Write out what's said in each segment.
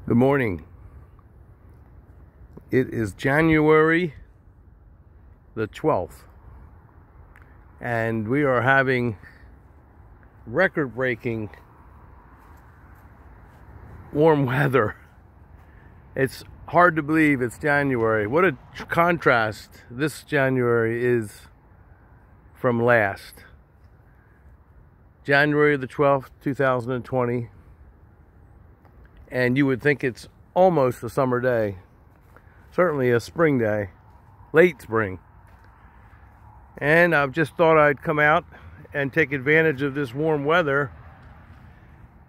Good morning. It is January the 12th, and we are having record-breaking warm weather. It's hard to believe it's January. What a contrast this January is from last. January the 12th, 2020. And you would think it's almost a summer day. Certainly a spring day. Late spring. And I've just thought I'd come out and take advantage of this warm weather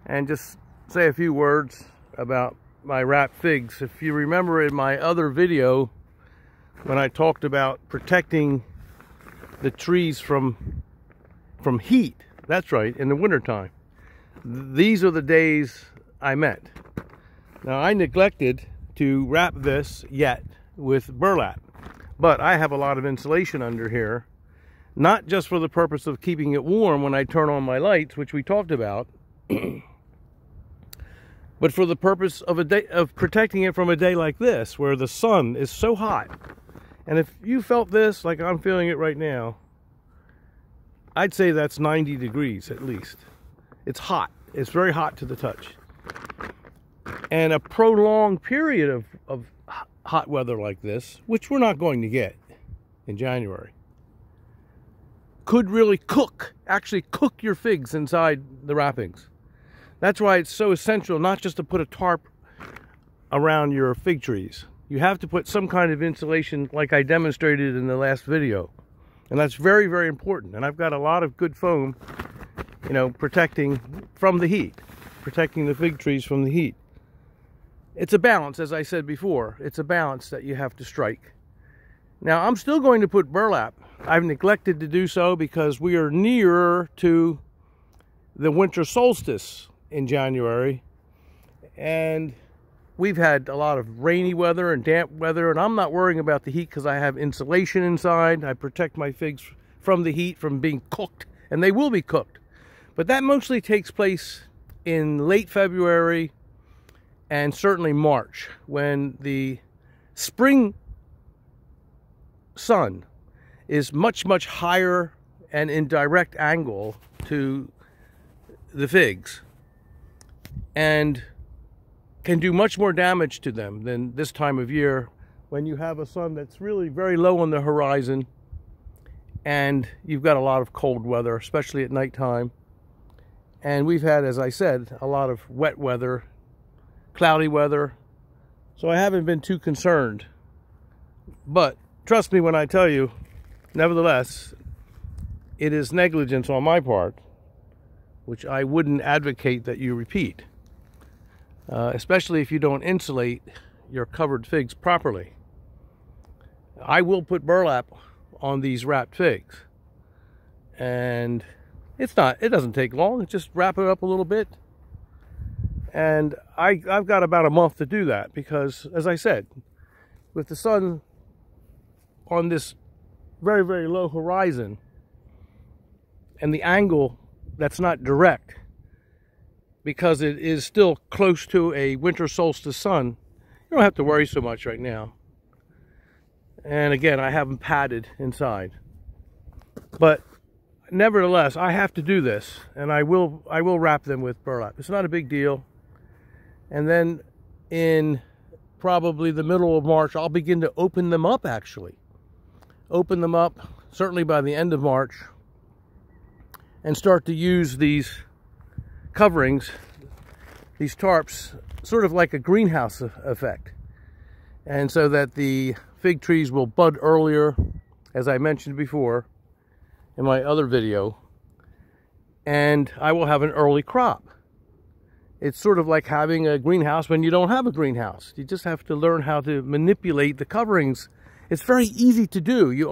and just say a few words about my wrapped figs. If you remember in my other video when I talked about protecting the trees from heat, that's right, in the wintertime. These are the days I meant. Now, I neglected to wrap this yet with burlap, but I have a lot of insulation under here, not just for the purpose of keeping it warm when I turn on my lights, which we talked about, but for the purpose of protecting it from a day like this, where the sun is so hot. And if you felt this like I'm feeling it right now, I'd say that's 90 degrees at least. It's hot. It's very hot to the touch. And a prolonged period of hot weather like this, which we're not going to get in January, could really actually cook your figs inside the wrappings. That's why it's so essential not just to put a tarp around your fig trees. You have to put some kind of insulation like I demonstrated in the last video. And that's very, very important. And I've got a lot of good foam, you know, protecting from the heat, protecting the fig trees from the heat. It's a balance, as I said before. It's a balance that you have to strike. Now, I'm still going to put burlap. I've neglected to do so because we are nearer to the winter solstice in January. And we've had a lot of rainy weather and damp weather, and I'm not worrying about the heat because I have insulation inside. I protect my figs from the heat, from being cooked, and they will be cooked. But that mostly takes place in late February and certainly March, when the spring sun is much, much higher and in direct angle to the figs and can do much more damage to them than this time of year, when you have a sun that's really very low on the horizon and you've got a lot of cold weather, especially at nighttime. And we've had, as I said, a lot of wet weather, cloudy weather, so I haven't been too concerned. But trust me when I tell you, nevertheless, it is negligence on my part, which I wouldn't advocate that you repeat, especially if you don't insulate your covered figs properly. I will put burlap on these wrapped figs, and it doesn't take long. Just wrap it up a little bit. And I've got about a month to do that because, as I said, with the sun on this very, very low horizon and the angle that's not direct, because it is still close to a winter solstice sun, you don't have to worry so much right now. And again, I haven't padded inside. But nevertheless, I have to do this, and I will wrap them with burlap. It's not a big deal. And then in probably the middle of March, I'll begin to open them up, actually. Open them up, certainly by the end of March, and start to use these coverings, these tarps, sort of like a greenhouse effect. And so that the fig trees will bud earlier, as I mentioned before in my other video, and I will have an early crop. It's sort of like having a greenhouse when you don't have a greenhouse. You just have to learn how to manipulate the coverings. It's very easy to do. You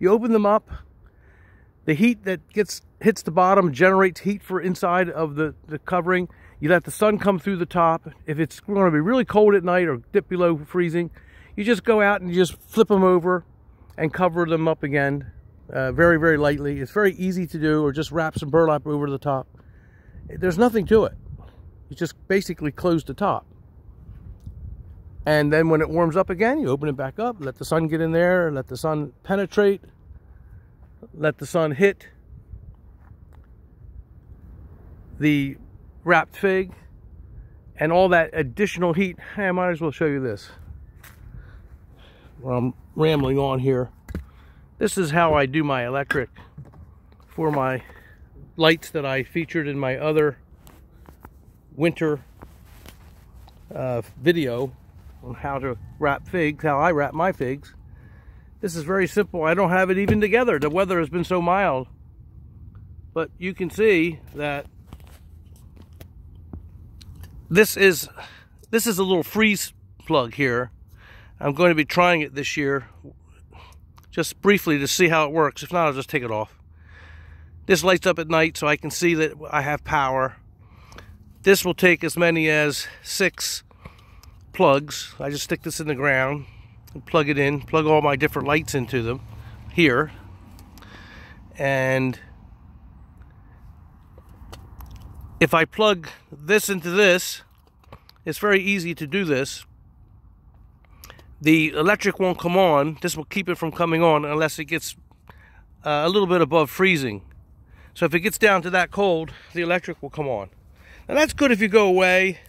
open them up. The heat that hits the bottom generates heat for inside of the covering. You let the sun come through the top. If it's going to be really cold at night or dip below freezing, you just go out and you just flip them over and cover them up again very, very lightly. It's very easy to do, or just wrap some burlap over the top. There's nothing to it. You just basically close the top. And then when it warms up again, you open it back up, let the sun get in there, let the sun penetrate, let the sun hit the wrapped fig, and all that additional heat. Hey, I might as well show you this. Well, I'm rambling on here. This is how I do my electric for my lights that I featured in my other winter video on how to wrap figs, how I wrap my figs. This is very simple. I don't have it even together. The weather has been so mild. But you can see that this is a little freeze plug here. I'm going to be trying it this year, just briefly to see how it works. If not, I'll just take it off. This lights up at night so I can see that I have power. This will take as many as 6 plugs. I just stick this in the ground and plug it in, plug all my different lights into them here. And if I plug this into this, it's very easy to do this. The electric won't come on. This will keep it from coming on unless it gets a little bit above freezing. So if it gets down to that cold, the electric will come on. Now that's good if you go away,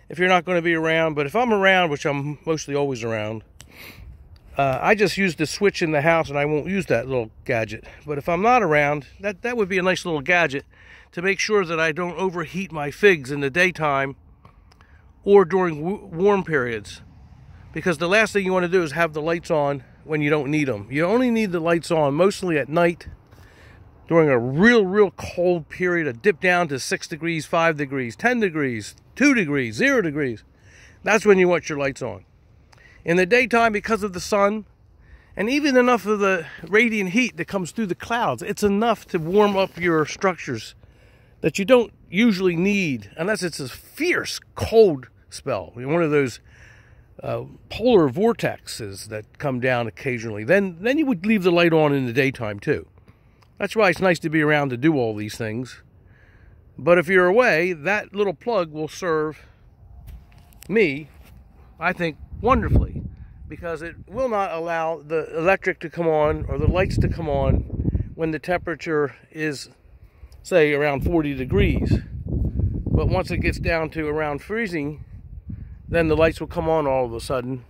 if you're not going to be around. But if I'm around, which I'm mostly always around, I just use the switch in the house and I won't use that little gadget. But if I'm not around, that would be a nice little gadget to make sure that I don't overheat my figs in the daytime or during warm periods. Because the last thing you want to do is have the lights on when you don't need them. You only need the lights on mostly at night during a real cold period, a dip down to 6 degrees, 5 degrees, 10 degrees, 2 degrees, 0 degrees. That's when you want your lights on. In the daytime, because of the sun, and even enough of the radiant heat that comes through the clouds, it's enough to warm up your structures that you don't usually need, unless it's a fierce cold spell. One of those polar vortexes that come down occasionally. Then you would leave the light on in the daytime too. That's why it's nice to be around to do all these things. But if you're away, that little plug will serve me, I think, wonderfully, because it will not allow the electric to come on or the lights to come on when the temperature is, say, around 40 degrees. But once it gets down to around freezing, then the lights will come on all of a sudden.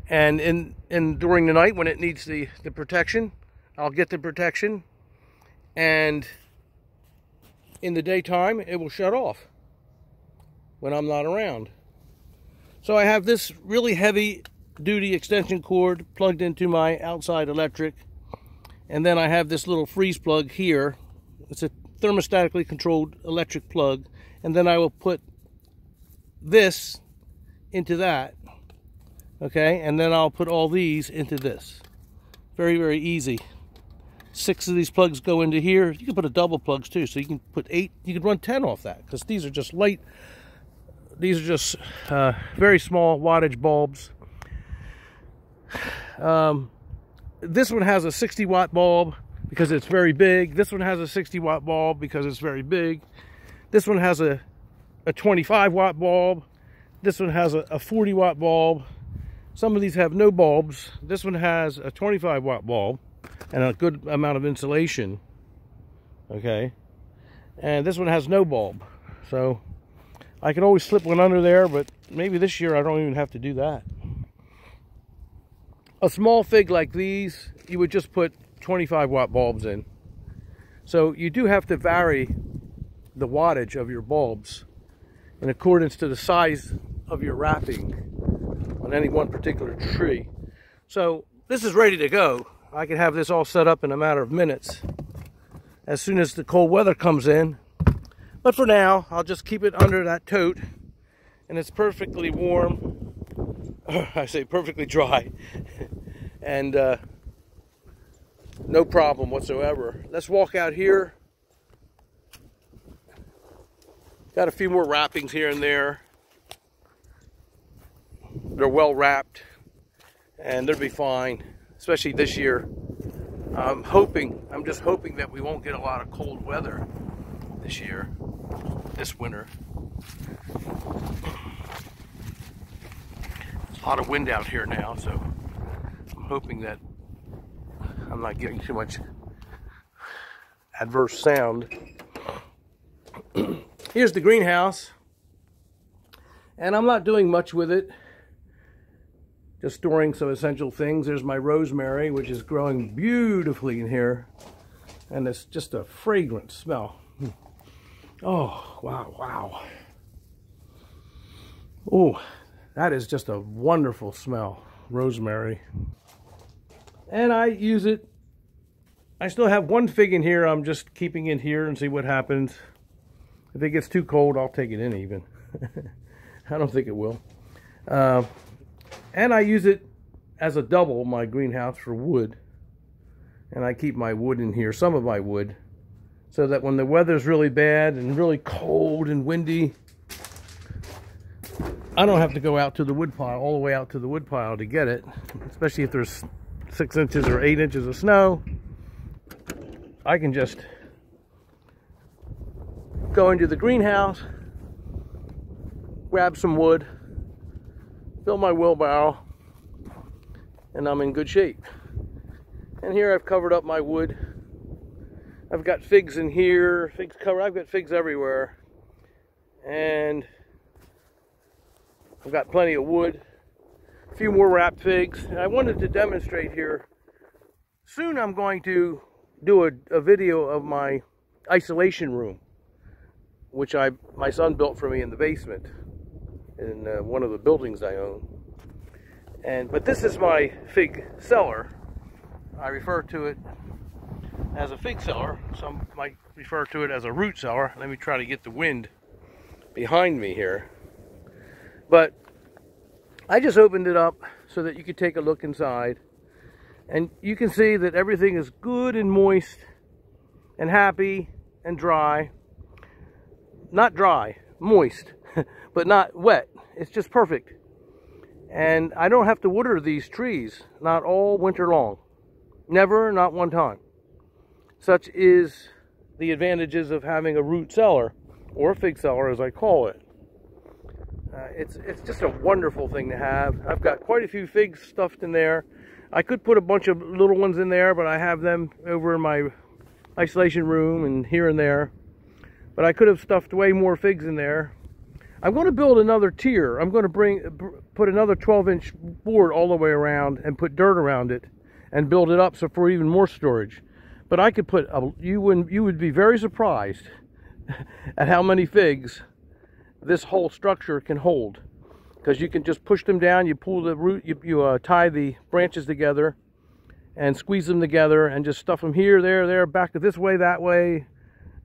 And during the night when it needs the protection, I'll get the protection. And in the daytime, it will shut off when I'm not around. So I have this really heavy duty extension cord plugged into my outside electric. And then I have this little freeze plug here. It's a thermostatically controlled electric plug. And then I will put this into that, okay, and then I'll put all these into this. Very easy. 6 of these plugs go into here. You can put a double plugs too, so you can put 8. You could run 10 off that, because these are just light. These are just very small wattage bulbs. This one has a 60-watt bulb because it's very big. This one has a 60-watt bulb because it's very big. This one has a 25-watt bulb. This one has a 40-watt bulb. Some of these have no bulbs. This one has a 25-watt bulb and a good amount of insulation. Okay. And this one has no bulb. So I can always slip one under there, but maybe this year I don't even have to do that. A small fig like these, you would just put 25-watt bulbs in. So you do have to vary the wattage of your bulbs in accordance to the size of your wrapping on any one particular tree. So this is ready to go. I can have this all set up in a matter of minutes as soon as the cold weather comes in. But for now, I'll just keep it under that tote, and it's perfectly warm. I say perfectly dry. And no problem whatsoever. Let's walk out here. Got a few more wrappings here and there. They're well wrapped, and they'll be fine, especially this year. I'm just hoping that we won't get a lot of cold weather this year, this winter. a lot of wind out here now, so I'm hoping that I'm not getting too much adverse sound. Here's the greenhouse, and I'm not doing much with it, just storing some essential things. There's my rosemary, which is growing beautifully in here, and it's just a fragrant smell. Oh, wow. Oh, that is just a wonderful smell, rosemary. And I use it. I still have one fig in here. I'm just keeping it here and see what happens. If it gets too cold, I'll take it in even. I don't think it will. And I use it as a double, my greenhouse, for wood. And I keep my wood in here, some of my wood, so that when the weather's really bad and really cold and windy, I don't have to go out to the wood pile, all the way out to the wood pile to get it, especially if there's 6 inches or 8 inches of snow. I can just go into the greenhouse, grab some wood, fill my wheelbarrow, and I'm in good shape. And here I've covered up my wood. I've got figs in here, figs covered. I've got figs everywhere, and I've got plenty of wood. A few more wrapped figs. And I wanted to demonstrate here. Soon I'm going to do a video of my isolation room, which my son built for me in the basement in one of the buildings I own. But this is my fig cellar. I refer to it as a fig cellar. Some might refer to it as a root cellar. Let me try to get the wind behind me here. But I just opened it up so that you could take a look inside. And you can see that everything is good and moist and happy and dry. Not dry, moist, but not wet. It's just perfect. And I don't have to water these trees, not all winter long. Never, not one time. Such is the advantages of having a root cellar, or a fig cellar as I call it. It's just a wonderful thing to have. I've got quite a few figs stuffed in there. I could put a bunch of little ones in there, but I have them over in my isolation room and here and there. But I could have stuffed way more figs in there. I'm going to build another tier. I'm going to put another 12-inch board all the way around and put dirt around it and build it up so for even more storage. But I could put you would be very surprised at how many figs this whole structure can hold, because you can just push them down, you pull the root, you tie the branches together and squeeze them together and just stuff them here, there, back to this way, that way,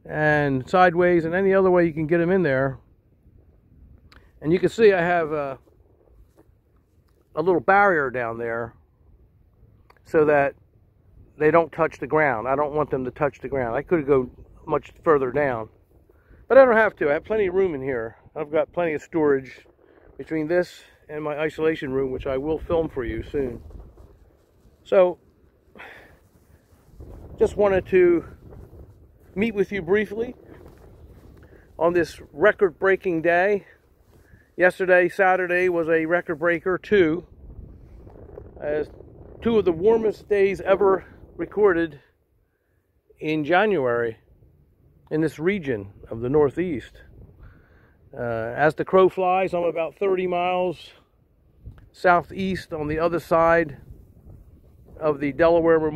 and sideways, and any other way you can get them in there. And you can see I have a little barrier down there so that they don't touch the ground. I don't want them to touch the ground. I could go much further down, but I don't have to. I have plenty of room in here. I've got plenty of storage between this and my isolation room, which I will film for you soon. So, just wanted to meet with you briefly on this record-breaking day. Yesterday, Saturday, was a record breaker too, as 2 of the warmest days ever recorded in January in this region of the Northeast. As the crow flies, I'm about 30 miles southeast on the other side of the Delaware River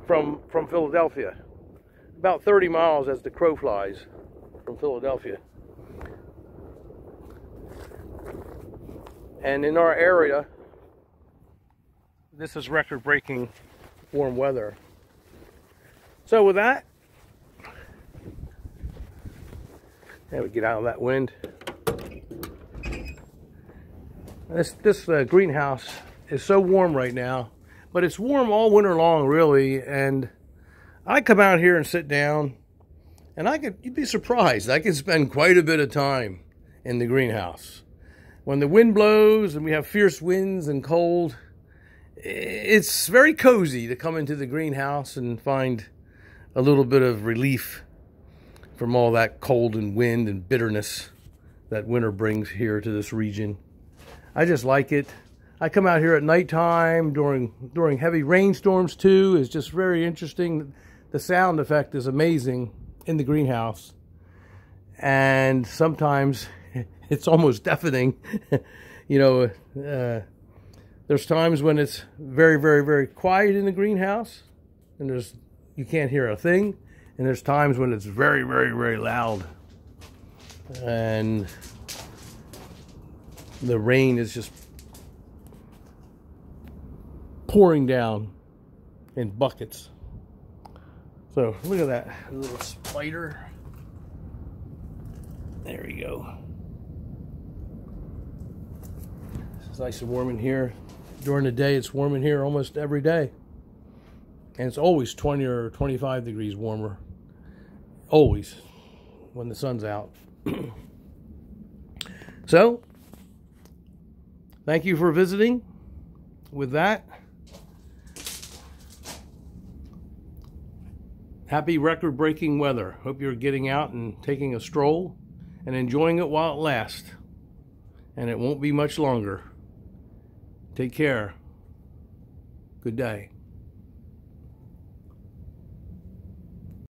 from Philadelphia. About 30 miles as the crow flies from Philadelphia. And in our area, this is record-breaking warm weather. So with that, there we get out of that wind. This greenhouse is so warm right now, but it's warm all winter long, really. And I come out here and sit down, and you'd be surprised, I can spend quite a bit of time in the greenhouse. When the wind blows and we have fierce winds and cold, it's very cozy to come into the greenhouse and find a little bit of relief from all that cold and wind and bitterness that winter brings here to this region. I just like it. I come out here at nighttime during heavy rainstorms too. It's just very interesting. The sound effect is amazing in the greenhouse, and sometimes it's almost deafening. You know, there's times when it's very, very, very quiet in the greenhouse, and you can't hear a thing. And there's times when it's very, very, very loud, and the rain is just pouring down in buckets. So look at that little spider. There we go. It's nice and warm in here. During the day, it's warm in here almost every day. And it's always 20 or 25 degrees warmer. Always, when the sun's out. So, thank you for visiting. With that, happy record-breaking weather. Hope you're getting out and taking a stroll and enjoying it while it lasts. And it won't be much longer. Take care. Good day.